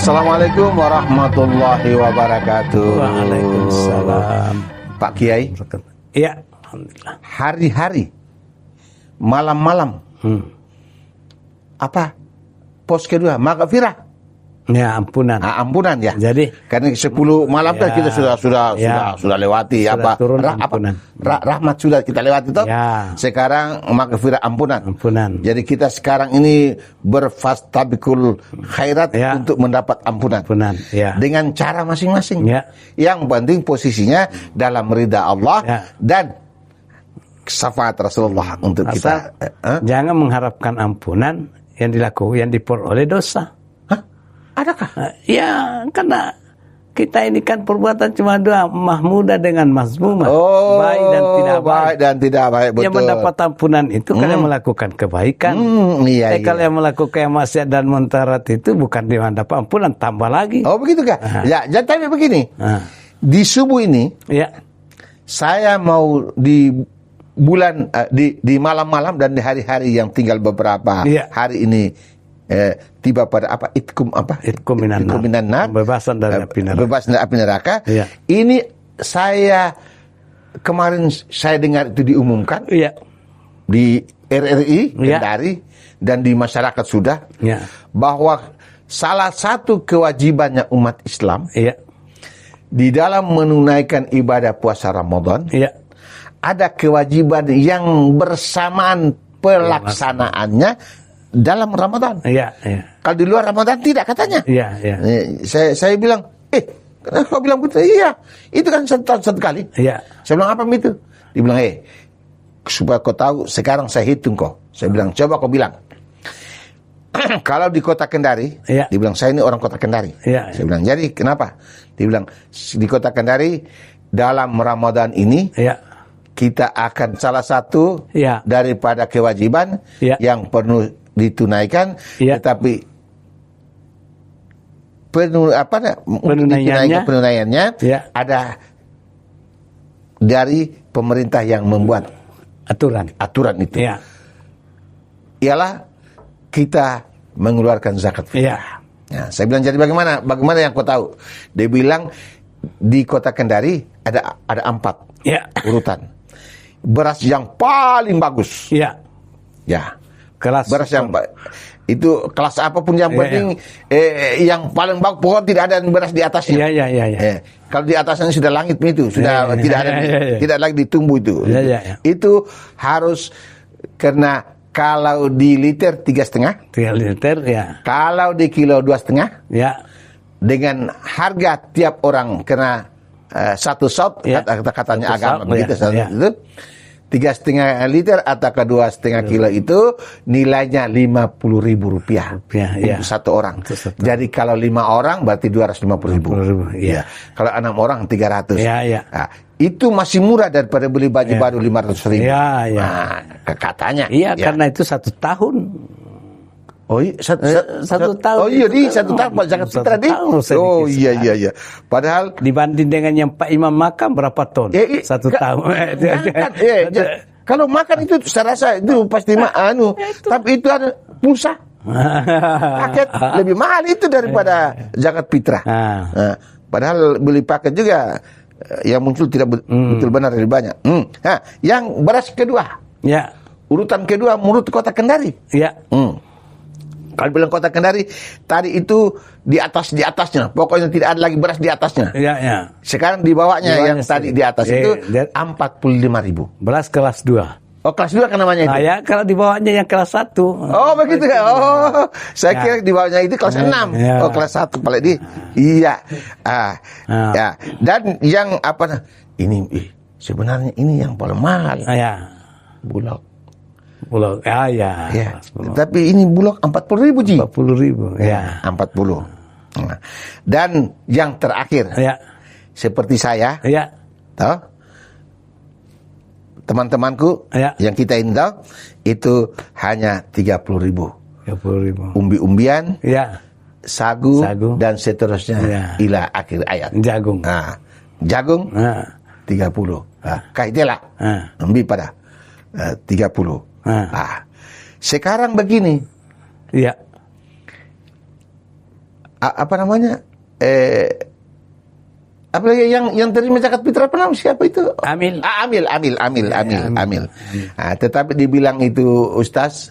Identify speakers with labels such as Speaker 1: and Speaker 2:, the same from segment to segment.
Speaker 1: Assalamualaikum warahmatullahi wabarakatuh.
Speaker 2: Waalaikumsalam.
Speaker 1: Pak Kiai.
Speaker 2: Iya, alhamdulillah.
Speaker 1: Hari-hari, malam-malam, apa? Pos kedua, maghfirah.
Speaker 2: Ya, ampunan.
Speaker 1: Ampunan ya.
Speaker 2: Jadi
Speaker 1: karena 10 malam kan kita sudah lewati
Speaker 2: sudah
Speaker 1: apa?
Speaker 2: turun ampunan.
Speaker 1: Rahmat sudah kita lewati toh.
Speaker 2: Ya.
Speaker 1: Sekarang maghfirah ampunan.
Speaker 2: Ampunan.
Speaker 1: Jadi kita sekarang ini berfastabikul khairat untuk mendapat ampunan.
Speaker 2: Ampunan. Ya.
Speaker 1: Dengan cara masing-masing.
Speaker 2: Ya.
Speaker 1: Yang penting posisinya dalam ridha Allah dan syafaat Rasulullah untuk kita.
Speaker 2: Jangan mengharapkan ampunan yang diperoleh dosa.
Speaker 1: Adakah?
Speaker 2: Ya, karena kita ini kan perbuatan cuma dua, mahmudah dengan mazmumah. Baik dan tidak baik.
Speaker 1: Baik dan tidak baik, betul.
Speaker 2: Yang mendapat ampunan itu kalau yang melakukan kebaikan. Kalau yang melakukan yang maksiat dan muntarat itu bukan dia mendapat ampunan, tambah lagi.
Speaker 1: Oh, begitu kah? Ya, tapi begini. Di subuh ini, saya mau di bulan di malam-malam dan di hari-hari yang tinggal beberapa hari ini tiba pada apa itkum minan nar,
Speaker 2: pembebasan dari api neraka.
Speaker 1: Bebas dari api neraka. Ini saya kemarin saya dengar itu diumumkan di RRI Kendari dan di masyarakat sudah bahwa salah satu kewajibannya umat Islam di dalam menunaikan ibadah puasa Ramadan ada kewajiban yang bersamaan pelaksanaannya dalam Ramadan. Kalau di luar Ramadan tidak katanya. Saya bilang, kenapa kau bilang begitu? Iya, itu kan satu kali. Saya bilang apa itu? Dia bilang, supaya kau tahu, sekarang saya hitung kau. Saya bilang, coba kau bilang. Kalau di kota Kendari, dia bilang, saya ini orang kota Kendari. Saya bilang, jadi kenapa? Dia bilang, di kota Kendari, dalam Ramadan ini, kita akan salah satu daripada kewajiban yang perlu ditunaikan, tetapi penunaiannya ada dari pemerintah yang membuat aturan itu. Ialah kita mengeluarkan zakat fitrah. Nah, saya bilang, jadi bagaimana yang kau tahu? Dia bilang di kota Kendari ada 4 urutan. Beras yang paling bagus. Kelas beras yang itu kelas apapun yang penting yang paling bagus, pokoknya tidak ada beras di atasnya. Kalau di atasnya sudah langit itu, sudah tidak lagi ditumbuh itu. Itu harus karena kalau di liter 3,5, kalau di kilo 2,5, dengan harga tiap orang kena satu shot, katanya agama begitu, itu 3,5 liter atau ke 2,5 kilo itu nilainya Rp50.000 untuk satu orang. Jadi kalau 5 orang berarti Rp250.000. Kalau 6 orang 300. Nah, itu masih murah daripada beli baju baru Rp500.000. Katanya.
Speaker 2: Karena itu 1 tahun. Satu tahun.
Speaker 1: Oh iya, di 1 tahun Pak zakat fitrah di. Oh iya. Padahal
Speaker 2: dibanding dengan yang Pak Imam makan berapa ton? 1 tahun.
Speaker 1: Kalau makan itu saya rasa itu pasti tapi itu ada pulsa. Paket lebih mahal itu daripada zakat fitrah. Padahal beli paket juga yang muncul tidak betul benar lebih banyak. Yang beras kedua. Urutan kedua menurut kota Kendari. Kalau bilang kota Kendari tadi itu di atasnya, pokoknya tidak ada lagi beras di atasnya. Sekarang di bawahnya yang tadi di atas itu 45.000.
Speaker 2: Beras kelas 2.
Speaker 1: Oh, kelas 2 kan namanya itu.
Speaker 2: Kalau di bawahnya yang kelas 1.
Speaker 1: Oh, begitu ya. Oh, saya kira di bawahnya itu kelas 6. Oh, kelas 1 paling di. Iya. Dan yang ini sebenarnya ini yang paling mahal. Bulog. Tapi ini bulog 40.000 Ji.
Speaker 2: 40.000.
Speaker 1: 40. Dan yang terakhir, seperti saya, toh, teman-temanku yang kita ini tahu itu hanya 30.000. Umbi-umbian, sagu dan seterusnya ila akhir ayat. Jagung 30. Kaitela umbi pada 30. Sekarang begini. apa namanya? Apalagi yang terima zakat fitrah apa namanya, siapa itu?
Speaker 2: Amil.
Speaker 1: Amil. Nah, tetapi dibilang itu Ustaz,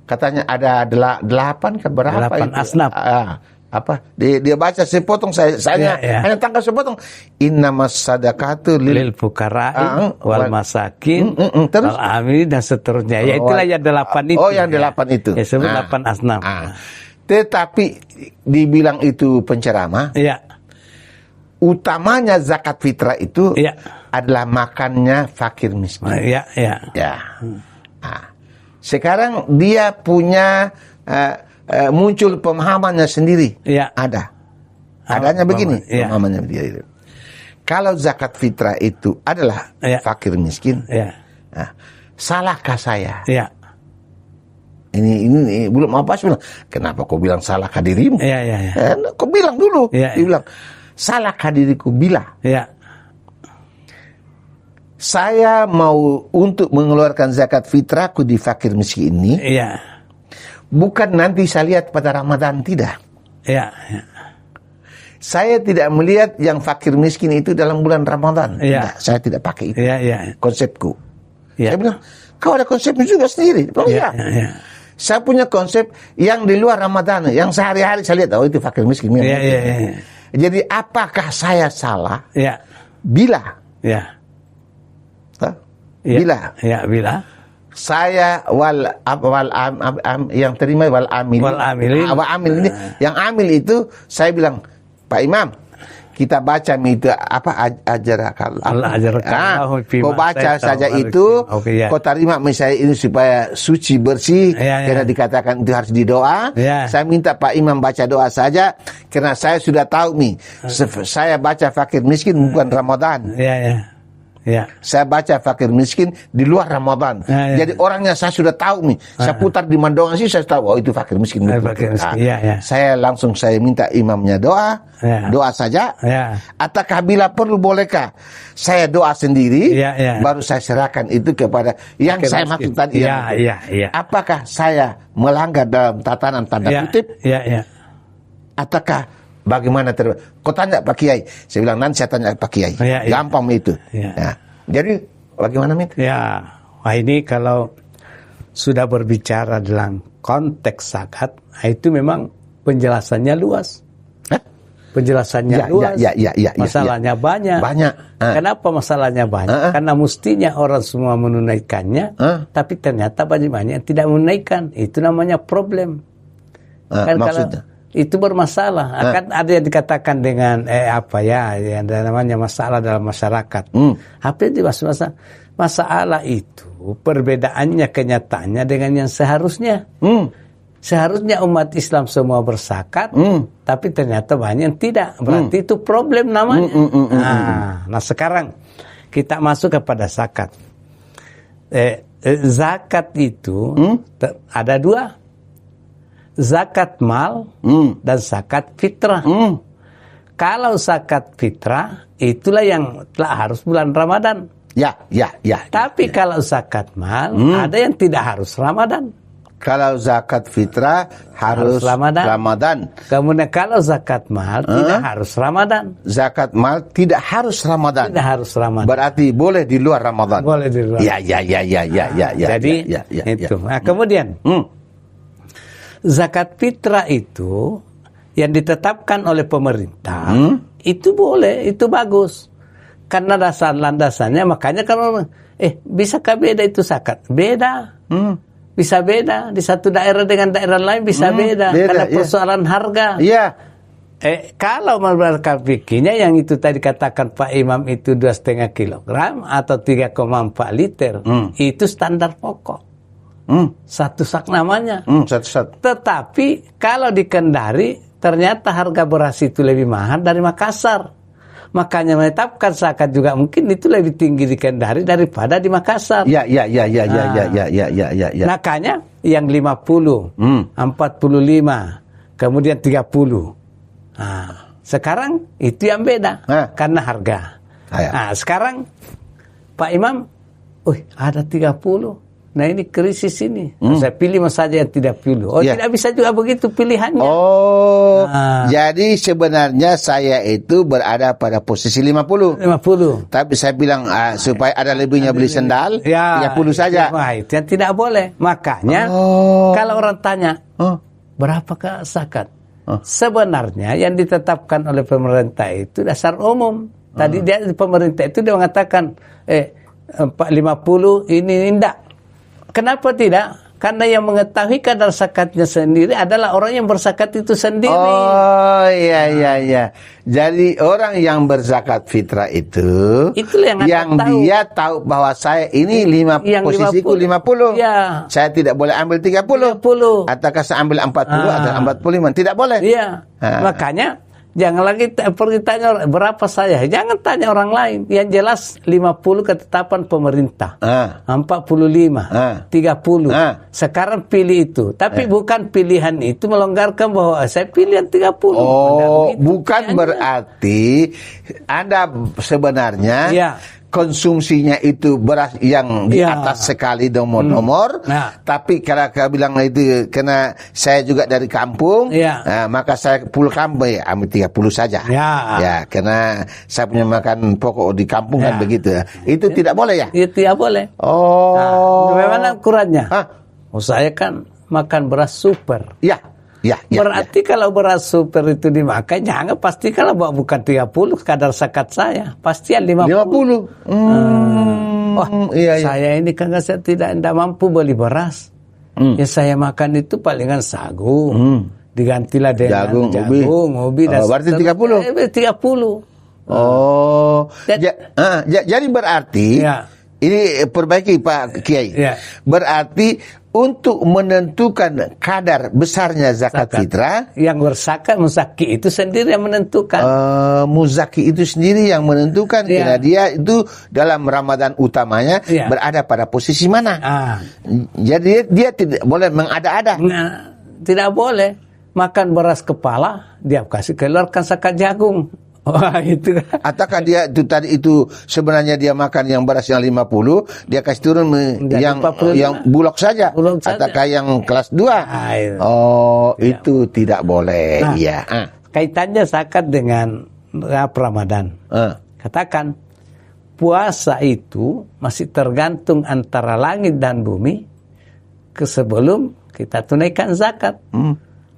Speaker 1: katanya ada 8 ke berapa
Speaker 2: 8
Speaker 1: itu?
Speaker 2: asnaf.
Speaker 1: Apa? Dia baca sepotong, saya hanya tangkap sepotong. Innamas sadaqatu
Speaker 2: lil fuqara'i wal masakin
Speaker 1: terus
Speaker 2: wal amil dan seterusnya. Ya itulah yang 8 itu.
Speaker 1: Oh, yang 8 itu.
Speaker 2: Ya sebut 8 asnaf.
Speaker 1: Tetapi dibilang itu penceramah.
Speaker 2: Iya.
Speaker 1: Utamanya zakat fitrah itu adalah makannya fakir miskin.
Speaker 2: Iya.
Speaker 1: Sekarang dia punya muncul pemahamannya sendiri. Adanya begini pemahamannya dia itu. Kalau zakat fitrah itu adalah fakir miskin, salahkah saya? Ini belum apa sih bilang. Kenapa kau bilang salahkah dirimu? Kau bilang dulu. Dia bilang, salahkah diriku bila? Saya mau untuk mengeluarkan zakat fitrahku di fakir miskin ini. Bukan nanti saya lihat pada Ramadan, tidak. Saya tidak melihat yang fakir miskin itu dalam bulan Ramadan. Tidak, saya tidak pakai itu. Konsepku. Saya bilang, kau ada konsepnya juga sendiri. Saya punya konsep yang di luar Ramadan, yang sehari-hari saya lihat, itu fakir miskin. Jadi apakah saya salah? Bila? Bila? Saya yang terima wal amil ini, yang amil itu saya bilang, Pak Imam, kita baca itu apa kau baca saja itu, kau terima misalnya ini supaya suci bersih, karena dikatakan itu harus didoa. Saya minta Pak Imam baca doa saja, karena saya sudah tahu saya baca fakir miskin bukan Ramadan. Saya baca fakir miskin di luar Ramadan. Jadi orangnya saya sudah tahu saya putar di Mandongan sih saya tahu, itu fakir miskin. Saya langsung minta imamnya doa saja. Ataukah bila perlu bolehkah saya doa sendiri, baru saya serahkan itu kepada yang fakir saya maksud tadi. Apakah saya melanggar dalam tatanan tanda kutip? Ataukah bagaimana kau tanya Pak Kiai? Saya bilang nanti saya tanya Pak Kiai. Gampang itu. Jadi bagaimana itu?
Speaker 2: Wah, ini kalau sudah berbicara dalam konteks zakat, itu memang penjelasannya luas. Penjelasannya luas. Masalahnya banyak. Kenapa masalahnya banyak? Karena mestinya orang semua menunaikannya, tapi ternyata banyak yang tidak menunaikan. Itu namanya problem. Kan
Speaker 1: maksudnya?
Speaker 2: Itu bermasalah. Akan ada yang dikatakan dengan yang namanya masalah dalam masyarakat. Apa itu masalah itu perbedaannya kenyataannya dengan yang seharusnya. Seharusnya umat Islam semua berzakat, tapi ternyata banyak yang tidak. Berarti itu problem namanya. Nah sekarang kita masuk kepada zakat. Zakat itu ada 2. Zakat mal dan zakat fitrah. Kalau zakat fitrah itulah yang telah harus bulan Ramadan. Tapi kalau zakat mal ada yang tidak harus Ramadan.
Speaker 1: Kalau zakat fitrah harus Ramadan.
Speaker 2: Kemudian kalau zakat mal tidak harus Ramadan.
Speaker 1: Zakat mal tidak harus Ramadan.
Speaker 2: Tidak harus Ramadan.
Speaker 1: Berarti boleh di luar Ramadan.
Speaker 2: Boleh di luar. Jadi itu. Nah, kemudian zakat fitrah itu yang ditetapkan oleh pemerintah itu boleh, itu bagus. Karena dasar landasannya, makanya kalau bisakah beda itu zakat? Beda. Bisa beda di satu daerah dengan daerah lain bisa beda karena persoalan harga. Kalau menurut fikihnya yang itu tadi katakan Pak Imam itu 2,5 kilogram atau 3,4 liter itu standar pokok. Satu sak namanya. Tetapi kalau di Kendari ternyata harga beras itu lebih mahal dari Makassar. Makanya menetapkan zakat juga mungkin itu lebih tinggi di Kendari daripada di Makassar. Makanya yang 50, 45, kemudian 30. Sekarang itu yang beda karena harga. Sekarang Pak Imam, ada 30. Nah ini krisis ini. Saya pilih saja yang tidak pilih. Oh tidak bisa juga begitu pilihannya.
Speaker 1: Oh, jadi sebenarnya saya itu berada pada posisi 50. Tapi saya bilang supaya ada lebihnya beli sendal, 30 saja.
Speaker 2: Wah, itu yang tidak boleh. Makanya kalau orang tanya, berapakah zakat? Sebenarnya yang ditetapkan oleh pemerintah itu dasar umum. Tadi pemerintah itu dia mengatakan 50 ini tidak. Kenapa tidak? Karena yang mengetahui kadar zakatnya sendiri adalah orang yang berzakat itu sendiri.
Speaker 1: Oh iya. Jadi orang yang berzakat fitrah itu yang dia tahu bahwa saya ini posisiku 50.
Speaker 2: Ya.
Speaker 1: Saya tidak boleh ambil 30. Ataukah saya ambil 40 atau 45? Tidak boleh.
Speaker 2: Iya. Makanya jangan lagi pergi tanya berapa saya. Jangan tanya orang lain. Yang jelas 50 ketetapan pemerintah. 45, 30. Sekarang pilih itu. Tapi bukan pilihan itu melonggarkan bahwa saya pilih yang 30.
Speaker 1: Oh, bukan berarti Anda sebenarnya konsumsinya itu beras yang di atas sekali nomor-nomor. Tapi kalau kau bilang itu karena saya juga dari kampung, maka saya full kampung ambil 30 saja. Ya, karena saya punya makan pokok di kampung kan begitu. Itu tidak boleh ya?
Speaker 2: Itu tidak boleh.
Speaker 1: Oh.
Speaker 2: Bagaimana ukurannya? Saya kan makan beras super. Berarti kalau beras super itu dimakan, jangan pasti kalau bukan 30 kadar zakat saya, pasti 50. Saya ini kan saya tidak mampu beli beras. Yang saya makan itu palingan sagu. Digantilah dengan jagung, ubi dan
Speaker 1: berarti 30. Jadi berarti ini perbaiki Pak Kiai. Berarti untuk menentukan kadar besarnya zakat fitrah,
Speaker 2: yang berzakat muzaki itu sendiri yang menentukan.
Speaker 1: Muzaki itu sendiri yang menentukan karena dia itu dalam Ramadan utamanya berada pada posisi mana. Jadi dia tidak boleh mengada-ada.
Speaker 2: Tidak boleh makan beras kepala, dia kasih keluarkan zakat jagung. Wah, itu.
Speaker 1: Ataukah dia itu tadi itu sebenarnya dia makan yang beras yang 50, dia kasih turun yang bulog saja. Ataukah yang kelas 2? Itu tidak boleh.
Speaker 2: Kaitannya zakat dengan Ramadan. Katakan puasa itu masih tergantung antara langit dan bumi sebelum kita tunaikan zakat.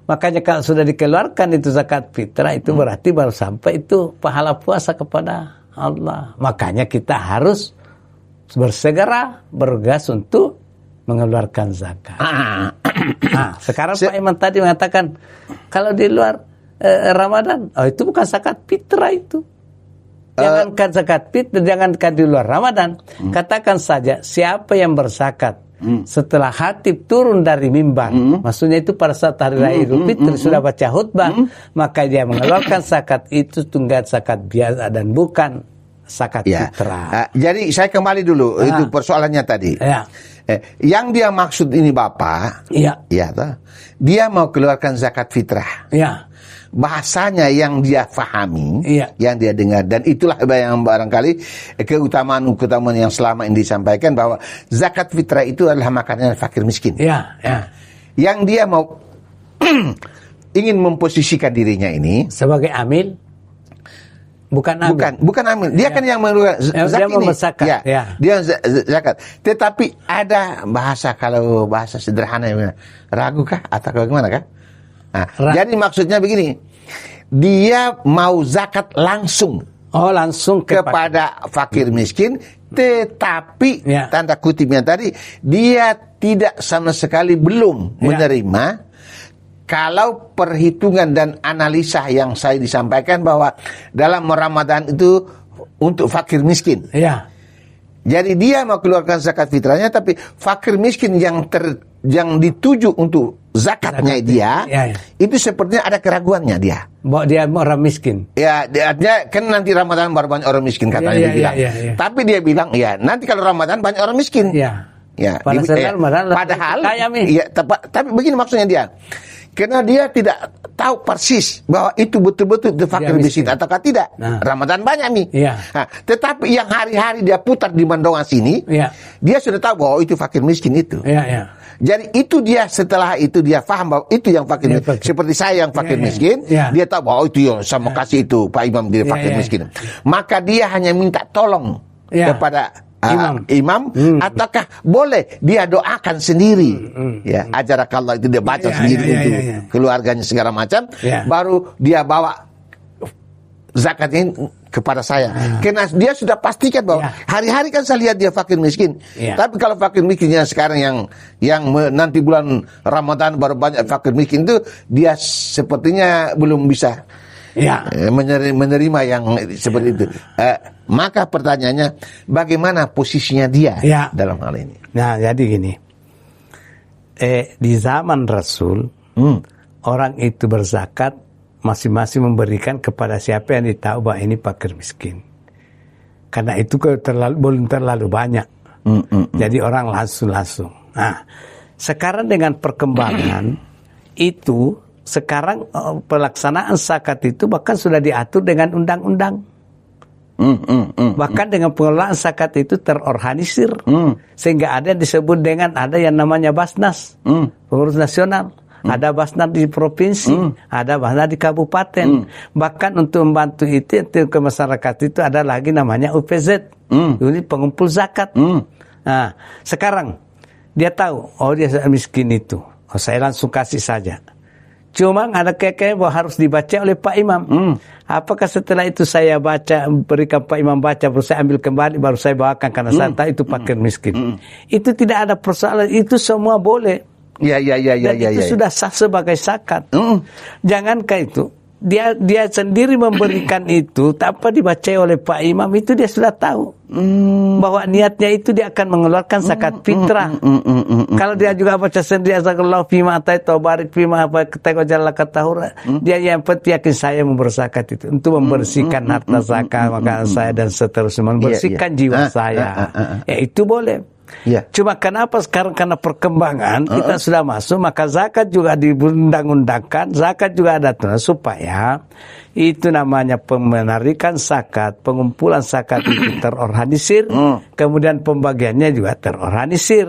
Speaker 2: Makanya kalau sudah dikeluarkan itu zakat fitrah itu berarti baru sampai itu pahala puasa kepada Allah. Makanya kita harus bersegera bergas untuk mengeluarkan zakat. Sekarang Pak Iman tadi mengatakan kalau di luar Ramadan, itu bukan zakat fitrah itu. Jangankan zakat fitrah, jangankan di luar Ramadan. Katakan saja siapa yang berzakat setelah khatib turun dari mimbar, maksudnya itu pada saat hari raya Idul Fitri sudah baca khutbah, maka dia mengeluarkan zakat itu tunggal zakat biasa dan bukan zakat fitrah.
Speaker 1: Jadi saya kembali dulu itu persoalannya tadi. Yang dia maksud ini Bapak, dia mau keluarkan zakat fitrah. Bahasanya yang dia fahami, yang dia dengar, dan itulah yang barangkali keutamaan yang selama ini disampaikan bahwa zakat fitrah itu adalah makanan fakir miskin. Yang dia mau ingin memposisikan dirinya ini
Speaker 2: sebagai amil, bukan
Speaker 1: amil. Dia kan yang mengeluarkan zakat ini. Dia zakat. Tetapi ada bahasa, kalau bahasa sederhana, ragu kah atau bagaimana kah? Jadi maksudnya begini, dia mau zakat langsung kepada fakir miskin, tetapi tanda kutipnya tadi dia tidak sama sekali belum menerima kalau perhitungan dan analisa yang saya disampaikan bahwa dalam Ramadan itu untuk fakir miskin. Jadi dia mau keluarkan zakat fitrahnya, tapi fakir miskin yang dituju untuk zakatnya dia, itu sepertinya ada keraguannya dia.
Speaker 2: Bahwa dia orang miskin.
Speaker 1: Dia kan nanti Ramadan baru banyak orang miskin katanya dia bilang. Tapi dia bilang, nanti kalau Ramadan banyak orang miskin.
Speaker 2: Padahal
Speaker 1: tapi begini maksudnya dia. Karena dia tidak tahu persis bahwa itu betul-betul fakir miskin ataukah tidak. Ramadan banyak nih. Nah, tetapi yang hari-hari dia putar di Mandonga sini, dia sudah tahu bahwa itu fakir miskin itu. Jadi itu dia, setelah itu dia paham bahwa itu yang fakir miskin. Seperti saya yang fakir miskin, dia tahu bahwa itu yang saya mau kasih itu Pak Imam dia fakir miskin. Maka dia hanya minta tolong kepada imam, ataukah boleh dia doakan sendiri, ya ajarakallah itu dia baca sendiri untuk keluarganya segala macam, baru dia bawa zakat ini kepada saya. Karena dia sudah pastikan bahwa hari-hari kan saya lihat dia fakir miskin. Tapi kalau fakir miskinnya sekarang yang nanti bulan Ramadan baru banyak fakir miskin itu, dia sepertinya belum bisa menerima yang seperti itu. Maka pertanyaannya, bagaimana posisinya dia dalam hal ini?
Speaker 2: Nah, jadi gini, di zaman Rasul, orang itu berzakat masing-masing memberikan kepada siapa yang ditahu bahwa ini fakir miskin. Karena itu belum terlalu banyak. Jadi orang langsung. Nah, sekarang dengan perkembangan itu, sekarang pelaksanaan zakat itu bahkan sudah diatur dengan undang-undang. Bahkan dengan pengelolaan zakat itu terorganisir. Sehingga ada yang disebut dengan, ada yang namanya Basnas, pengurus nasional. Ada Basnas di provinsi, ada Basnas di kabupaten. Bahkan untuk membantu itu ke masyarakat itu ada lagi namanya UPZ. Ini pengumpul zakat. Nah, sekarang dia tahu, oh dia miskin itu. Oh, saya langsung kasih saja. Cuma ada keke bahwa harus dibaca oleh Pak Imam. Apakah setelah itu saya baca, berikan Pak Imam baca, baru saya ambil kembali, baru saya bawakan karena saya tahu itu fakir miskin. Itu tidak ada persoalan, itu semua boleh. Dan itu sudah sah sebagai zakat. Jangankah itu dia sendiri memberikan itu tanpa dibaca oleh Pak Imam, itu dia sudah tahu bahwa niatnya itu dia akan mengeluarkan zakat fitrah. Kalau dia juga baca sendiri azakallahu fima ataitu barik fima apa kata jalla katahura, dia yang penting yakin saya berzakat itu untuk membersihkan harta zakat, maka saya dan seterusnya membersihkan jiwa saya. Ya itu boleh. Cuma kenapa sekarang karena perkembangan kita sudah masuk, maka zakat juga diundang-undangkan, zakat juga ada supaya itu namanya penarikan zakat, pengumpulan zakat itu terorganisir, kemudian pembagiannya juga terorganisir.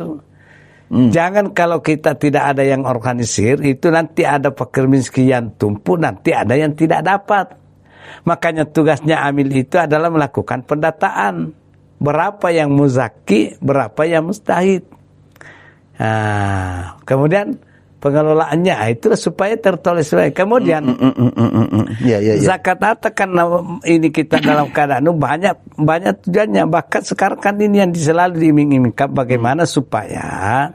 Speaker 2: Jangan kalau kita tidak ada yang organisir, itu nanti ada fakir miskin yang tumpuk, nanti ada yang tidak dapat. Makanya tugasnya amil itu adalah melakukan pendataan. Berapa yang muzaki, berapa yang mustahid. Nah, kemudian pengelolaannya itulah supaya tertulis baik. Kemudian zakat harta karena ini kita dalam keadaan banyak tujuannya. Bahkan sekarang kan ini yang selalu diiming-imingkan bagaimana supaya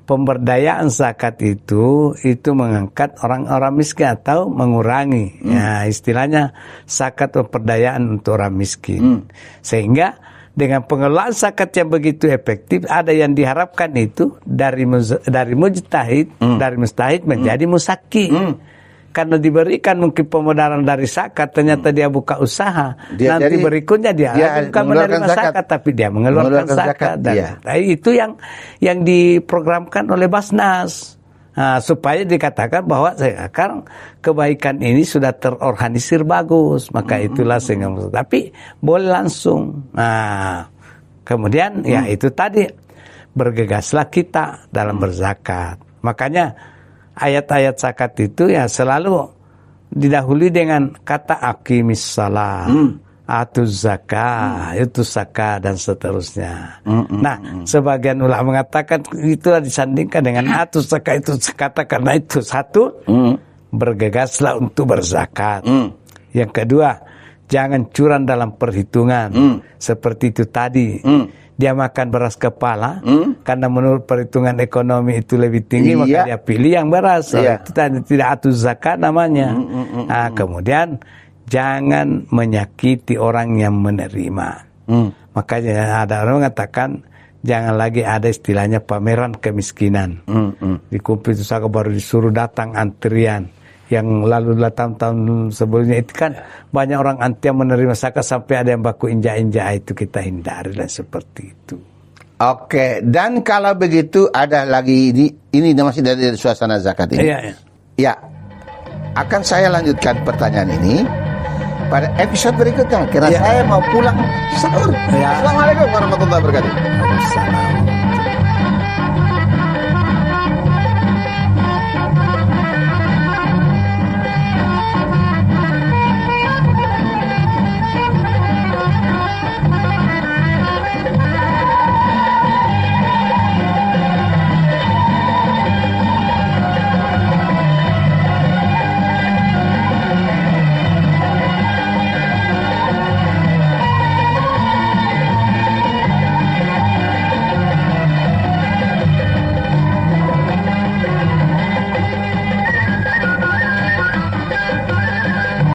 Speaker 2: pemberdayaan zakat itu mengangkat orang-orang miskin atau mengurangi. Ya, istilahnya zakat pemberdayaan untuk orang miskin. Sehingga dengan pengelolaan zakat yang begitu efektif, ada yang diharapkan itu dari mujtahid, dari mustahid menjadi musaki. Karena diberikan mungkin pemodalan dari zakat, ternyata dia buka usaha. Nanti berikutnya dia bukan menerima zakat, tapi dia mengeluarkan zakat. Itu yang diprogramkan oleh Basnas. Supaya dikatakan bahwa sekarang kebaikan ini sudah terorganisir bagus, maka itulah sehingga tapi boleh langsung. Nah, kemudian ya itu tadi, bergegaslah kita dalam berzakat. Makanya ayat-ayat zakat itu ya selalu didahului dengan kata aqimis shalah, atuz zakah, itu zakat dan seterusnya. Nah, sebagian ulama mengatakan itulah disandingkan dengan atuz zakah, itu kata karena itu satu, bergegaslah untuk berzakat. Yang kedua, jangan curang dalam perhitungan. Seperti itu tadi, dia makan beras kepala karena menurut perhitungan ekonomi itu lebih tinggi, maka dia pilih yang beras. Itu tidak atuz zakat namanya. Nah, kemudian jangan menyakiti orang yang menerima. Makanya ada orang mengatakan jangan lagi ada istilahnya pameran kemiskinan. Di kumpul itu saya baru disuruh datang antrian. Yang lalu tahun-tahun sebelumnya itu kan banyak orang antrian menerima zakat sampai ada yang baku injak-injak, itu kita hindari dan seperti itu.
Speaker 1: Oke, dan kalau begitu ada lagi ini masih dari suasana zakat ini.
Speaker 2: Iya.
Speaker 1: akan saya lanjutkan pertanyaan ini pada episode berikutnya karena saya mau pulang sahur. Assalamualaikum warahmatullahi wabarakatuh.
Speaker 2: Waalaikumsalam.